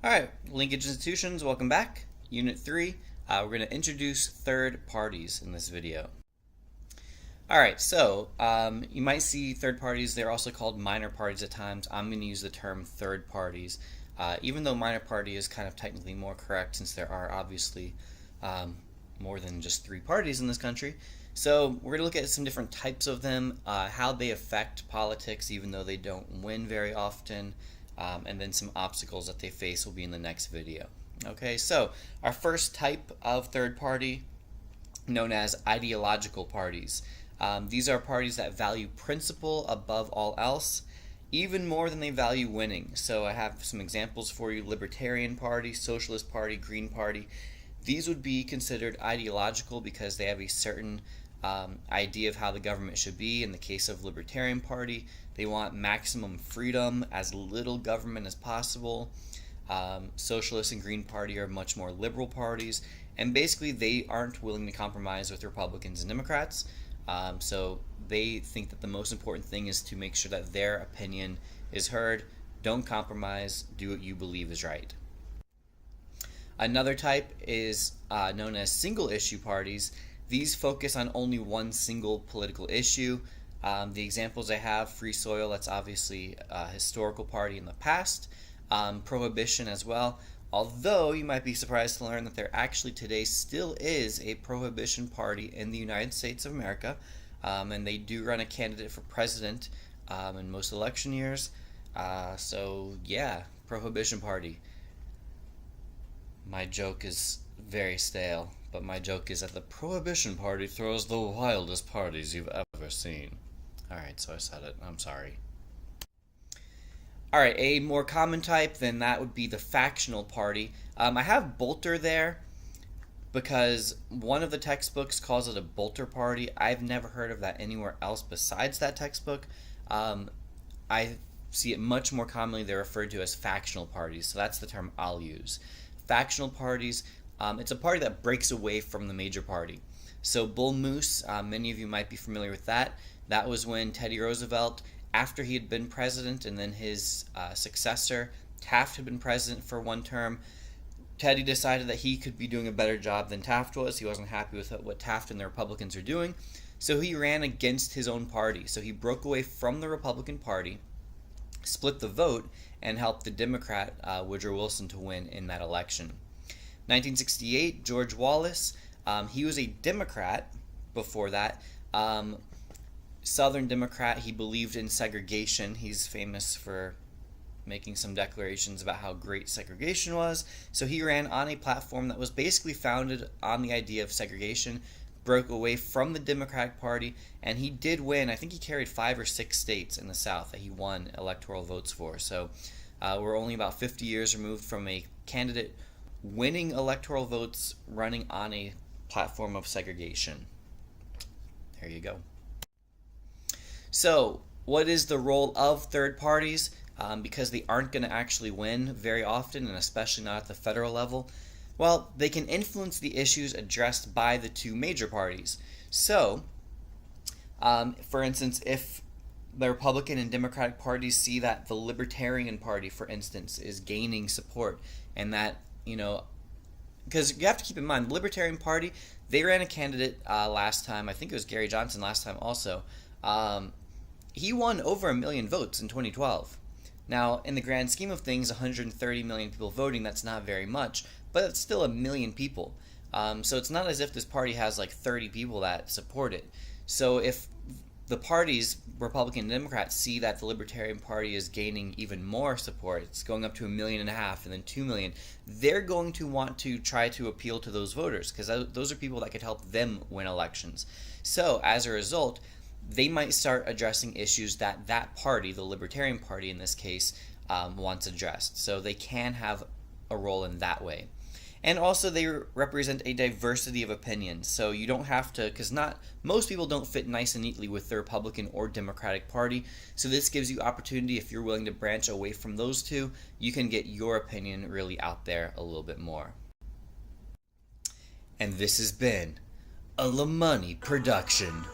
Alright, linkage institutions, welcome back. Unit 3, we're going to introduce third parties in this video. Alright, so you might see third parties, they're also called minor parties at times. I'm going to use the term third parties, even though minor party is kind of technically more correct since there are obviously more than just 3 parties in this country. So we're going to look at some different types of them, how they affect politics even though they don't win very often, and then some obstacles that they face will be in the next video. Okay, so our first type of third party, known as ideological parties. These are parties that value principle above all else, even more than they value winning. So I have some examples for you: Libertarian Party, Socialist Party, Green Party. These would be considered ideological because they have a certain idea of how the government should be. In the case of Libertarian Party, they want maximum freedom, as little government as possible. Socialist and Green Party are much more liberal parties, and basically they aren't willing to compromise with Republicans and Democrats. So they think that the most important thing is to make sure that their opinion is heard. Don't compromise, do what you believe is right. Another type is known as single issue parties. These focus on only one single political issue. The examples I have: Free Soil, that's obviously a historical party in the past. Prohibition as well, although you might be surprised to learn that there actually today still is a prohibition party in the United States of America, and they do run a candidate for president in most election years. So yeah, prohibition party. My joke is very stale, but my joke is that the Prohibition Party throws the wildest parties you've ever seen. Alright, so I said it. I'm sorry. Alright, a more common type than that would be the factional party. I have Bolter there because one of the textbooks calls it a Bolter party. I've never heard of that anywhere else besides that textbook. I see it much more commonly. They're referred to as factional parties, so that's the term I'll use. Factional parties, it's a party that breaks away from the major party. So Bull Moose, many of you might be familiar with that. That was when Teddy Roosevelt, after he had been president, and then his successor, Taft, had been president for one term, Teddy decided that he could be doing a better job than Taft was. He wasn't happy with what Taft and the Republicans are doing, so he ran against his own party. So he broke away from the Republican Party, split the vote, and helped the Democrat Woodrow Wilson to win in that election. 1968, George Wallace, he was a Democrat before that. Southern Democrat, he believed in segregation. He's famous for making some declarations about how great segregation was. So he ran on a platform that was basically founded on the idea of segregation, broke away from the Democratic Party, and he did win. I think he carried 5 or 6 states in the South that he won electoral votes for. So we're only about 50 years removed from a candidate winning electoral votes running on a platform of segregation. There you go. So what is the role of third parties? Because they aren't going to actually win very often, and especially not at the federal level. Well, they can influence the issues addressed by the 2 major parties. So, for instance, if the Republican and Democratic parties see that the Libertarian Party, for instance, is gaining support, and that, because you have to keep in mind, the Libertarian Party, they ran a candidate last time. I think it was Gary Johnson last time also. He won over 1 million votes in 2012. Now, in the grand scheme of things, 130 million people voting, that's not very much, but it's still 1 million people. So it's not as if this party has like 30 people that support it. So if the parties, Republican and Democrats, see that the Libertarian Party is gaining even more support, it's going up to 1.5 million and then 2 million, they're going to want to try to appeal to those voters because those are people that could help them win elections. So as a result, they might start addressing issues that that party, the Libertarian Party in this case, wants addressed. So they can have a role in that way. And also they represent a diversity of opinions. So you don't have to, because most people don't fit nice and neatly with the Republican or Democratic Party. So this gives you opportunity. If you're willing to branch away from those two, you can get your opinion really out there a little bit more. And this has been a LaMoney production.